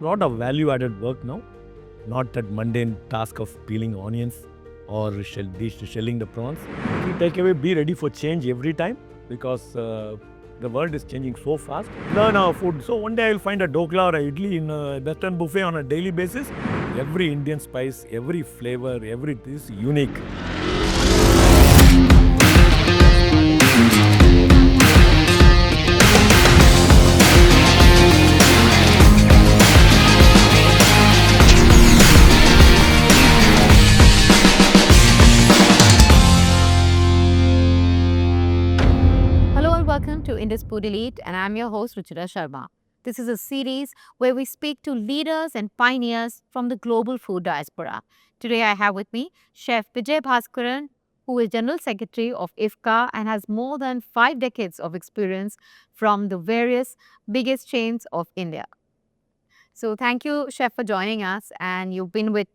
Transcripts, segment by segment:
lot of value-added work now, not that mundane task of peeling onions or shelling the prawns. We take away, be ready for change every time because the world is changing so fast. Learn our food. So one day I'll find a dokla or a idli in a Western buffet on a daily basis. Every Indian spice, every flavor, everything is unique. Welcome to Indusfood Elite, and I'm your host Ruchira Sharma. This is a series where we speak to leaders and pioneers from the global food diaspora. Today I have with me Chef Vijay Bhaskaran, who is General Secretary of IFCA and has more than 5 decades of experience from the various biggest chains of India. So thank you, Chef, for joining us. And you've been with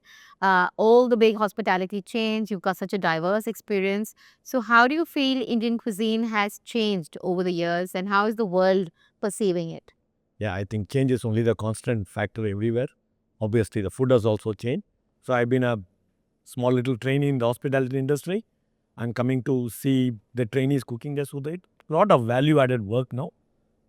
all the big hospitality chains. You've got such a diverse experience. So how do you feel Indian cuisine has changed over the years, and how is the world perceiving it? Yeah, I think change is only the constant factor everywhere. Obviously, the food has also changed. So I've been a small little trainee in the hospitality industry. I'm coming to see the trainees cooking their food. A lot of value-added work now,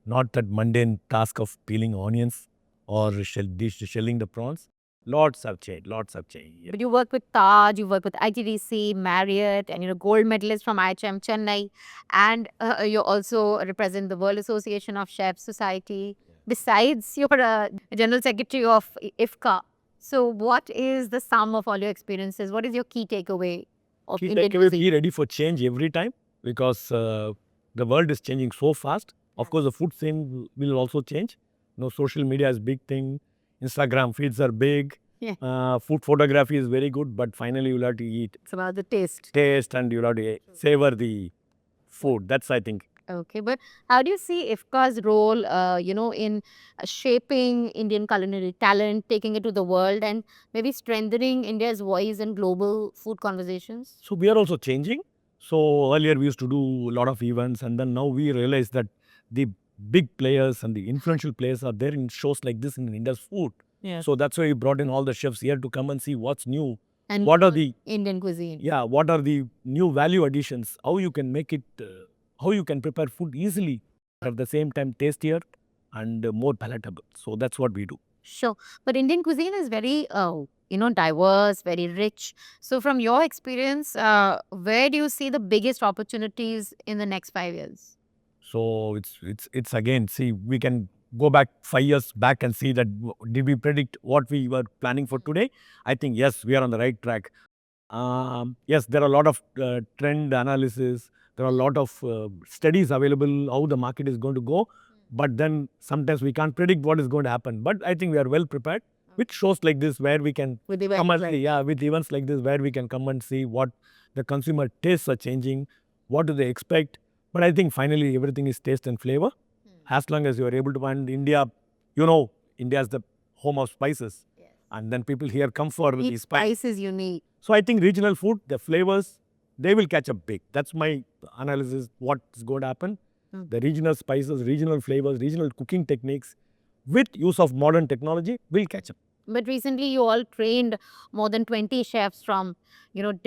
not that mundane task of peeling onions or shelling the prawns. Lots have changed. Yeah. But you work with Taj, you work with ITDC, Marriott, and gold medalist from IHM Chennai, and you also represent the World Association of Chefs Society. Besides, you're a General Secretary of IFCA. So what is the sum of all your experiences? What is your key takeaway of Indian cuisine? Be ready for change every time because the world is changing so fast. Of course, the food scene will also change. Social media is big thing. Instagram feeds are big. Yeah. Food photography is very good, but finally you'll have to eat. It's about the taste. And you'll have to savor the food. That's, I think. Okay, but how do you see IFCA's role, in shaping Indian culinary talent, taking it to the world, and maybe strengthening India's voice in global food conversations? So we are also changing. So earlier we used to do a lot of events, and then now we realize that the big players and the influential players are there in shows like this in India's food. Yeah. So that's why we brought in all the chefs here to come and see what's new. And what are the Indian cuisine? Yeah, what are the new value additions? How you can make it, how you can prepare food easily, at the same time tastier and more palatable. So that's what we do. Sure, but Indian cuisine is very, diverse, very rich. So from your experience, where do you see the biggest opportunities in the next 5 years? So it's again, see, we can go back 5 years back and see that did we predict what we were planning for today? I think yes, we are on the right track. Yes, there are a lot of trend analysis. There are a lot of studies available how the market is going to go. But then sometimes we can't predict what is going to happen. But I think we are well prepared with shows like this where we can with events like this where we can come and see what the consumer tastes are changing, what do they expect. But I think finally everything is taste and flavor. As long as you are able to find India, India is the home of spices. Yes. And then people here come for the spice is unique. So I think regional food, the flavors, they will catch up big. That's my analysis, what's going to happen. The regional spices, regional flavors, regional cooking techniques with use of modern technology will catch up. But recently you all trained more than 20 chefs from, 20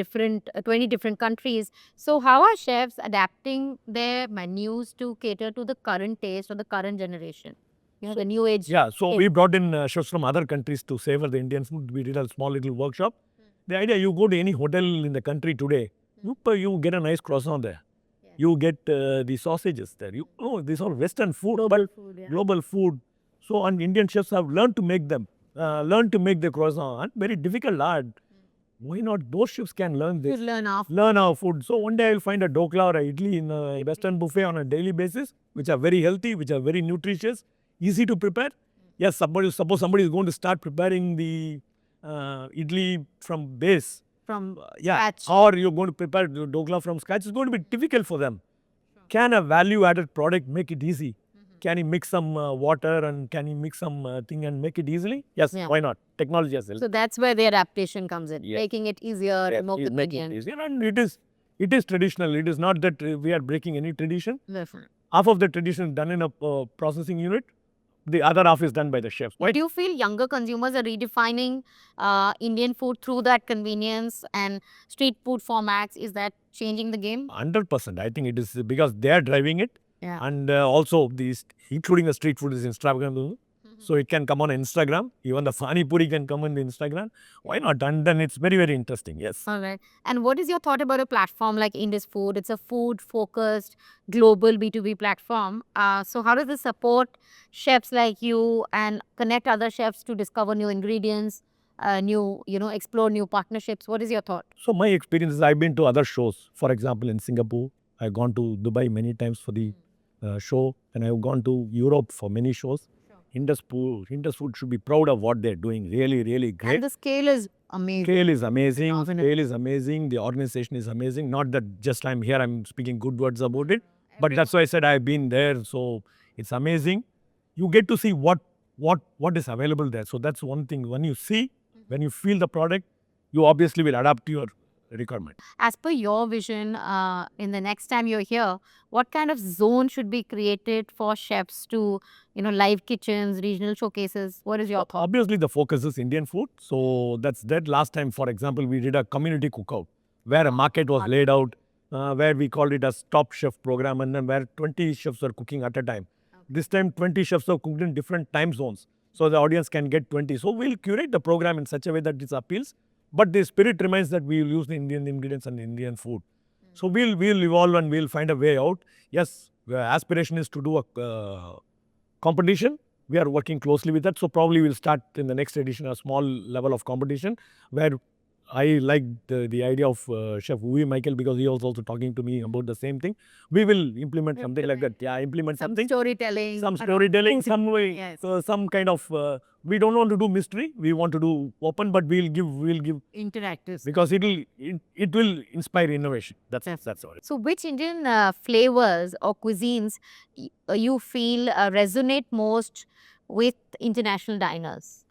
different countries. So how are chefs adapting their menus to cater to the current taste or the current generation? The new age. Yeah, so we brought in chefs from other countries to savor the Indian food. We did a small little workshop. The idea, you go to any hotel in the country today, you get a nice croissant there. Yeah. You get the sausages there. These are Western food, global food. So, and Indian chefs have learned to make them. Learn to make the croissant, and very difficult art. Why not? Those chefs can learn this. Learn our food. So one day I'll find a dokla or a idli in a Western buffet on a daily basis, which are very healthy, which are very nutritious, easy to prepare. Yes, suppose somebody is going to start preparing the idli from base. From scratch. Or you're going to prepare the dokla from scratch. It's going to be difficult for them. Can a value-added product make it easy? Can he mix some water and can he mix some thing and make it easily? Yes, why not? Technology has helped. So that's where the adaptation comes in, making it easier, more convenient. Making it easier, and it is traditional. It is not that we are breaking any tradition. Definitely. Half of the tradition is done in a processing unit. The other half is done by the chefs. Why? Do you feel younger consumers are redefining Indian food through that convenience and street food formats? Is that changing the game? 100%. I think it is because they are driving it. Yeah. And also, including the street food, is Instagram. So it can come on Instagram. Even the Pani Puri can come on the Instagram. Why not? And then it's very, very interesting. Yes. All right. And what is your thought about a platform like Indusfood? It's a food-focused global B2B platform. So how does this support chefs like you and connect other chefs to discover new ingredients, explore new partnerships? What is your thought? So my experience is I've been to other shows. For example, in Singapore, I've gone to Dubai many times for the show, and I've gone to Europe for many shows. Indusfood should be proud of what they're doing. Really, really great. And the scale is amazing. Scale is amazing. Scale is amazing. The organization is amazing. Not that just I'm here, I'm speaking good words about it. But that's why I said I've been there. So it's amazing. You get to see what is available there. So that's one thing. When you see, when you feel the product, you obviously will adapt to your requirement. As per your vision, in the next time you're here, what kind of zone should be created for chefs to, live kitchens, regional showcases? What is your thought? Obviously, the focus is Indian food. So that's that. Last time, for example, we did a community cookout where a market was laid out, where we called it a Top Chef program, and then where 20 chefs were cooking at a time. This time, 20 chefs are cooked in different time zones. So the audience can get 20. So we'll curate the program in such a way that it appeals. But the spirit remains that we will use the Indian ingredients and Indian food. So we'll evolve and we'll find a way out. Yes, the aspiration is to do a competition. We are working closely with that. So probably we'll start in the next edition a small level of competition where I like the idea of Chef Vijay Michael because he was also talking to me about the same thing. We will implement something like that. Yeah, implement something. Storytelling. Some storytelling, some way, Yes. some kind of. We don't want to do mystery. We want to do open, but we'll give Interactive. because it will inspire innovation. That's all. So which Indian flavors or cuisines you feel resonate most with international diners?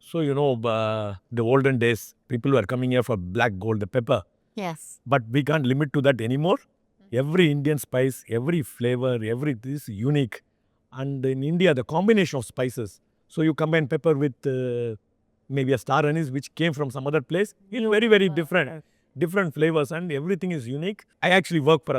So, the olden days, people were coming here for black gold, the pepper. Yes. But we can't limit to that anymore. Every Indian spice, every flavor, this is unique. And in India, the combination of spices. So you combine pepper with maybe a star anise, which came from some other place. It's very, very different flavors, and everything is unique. I actually work for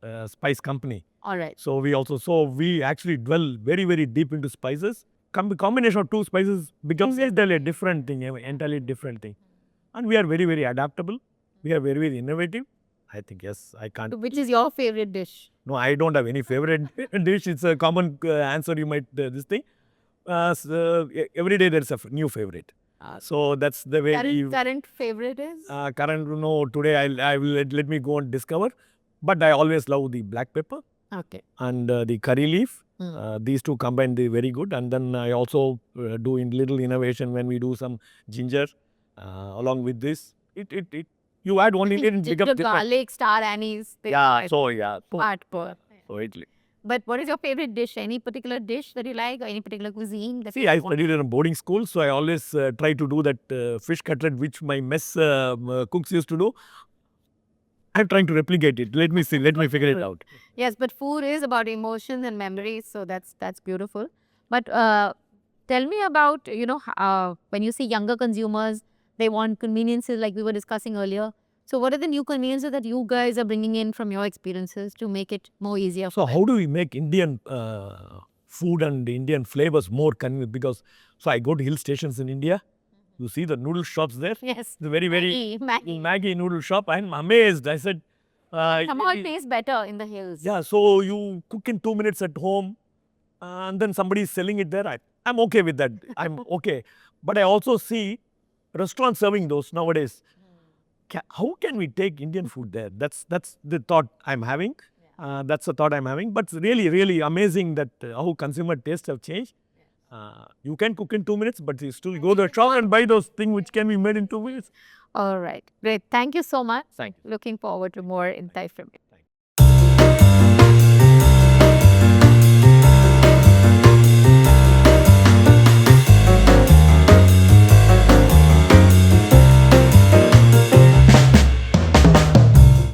a spice company. All right. So we actually dwell very, very deep into spices. Combination of two spices becomes entirely a different thing, And we are very, very adaptable. We are very, very innovative. I think, yes, I can't. So which is your favorite dish? No, I don't have any favorite dish. It's a common answer you might, this thing. Every day there's a new favorite. So that's the way. Current favorite is? Today I will let me go and discover. But I always love the black pepper. Okay. And the curry leaf. These two combined, they very good. And then I also do in little innovation when we do some ginger along with this. You add one ingredient, Ginger, become different. garlic, star anise. Part per. So it. But what is your favorite dish? Any particular dish that you like or any particular cuisine? See, I studied in a boarding school, so I always try to do that fish cutlet which my mess cooks used to do. I'm trying to replicate it. Let me figure it out. Yes, but food is about emotions and memories, so that's beautiful. But tell me about, when you see younger consumers, they want conveniences like we were discussing earlier. So what are the new conveniences that you guys are bringing in from your experiences to make it more easier? So how do we make Indian food and Indian flavors more convenient? Because I go to hill stations in India. You see the noodle shops there? Yes. The very, very Maggi noodle shop. I'm amazed. I said... somehow it tastes better in the hills. Yeah, so you cook in 2 minutes at home and then somebody is selling it there. I'm okay with that. I'm okay. But I also see restaurants serving those nowadays. How can we take Indian food there? That's the thought I'm having. That's the thought I'm having. But it's really, really amazing that how consumer tastes have changed. You can cook in 2 minutes, but you still go to the shop and buy those things which can be made in 2 minutes. All right. Great. Thank you so much. Thank you. Looking forward to more insight from you.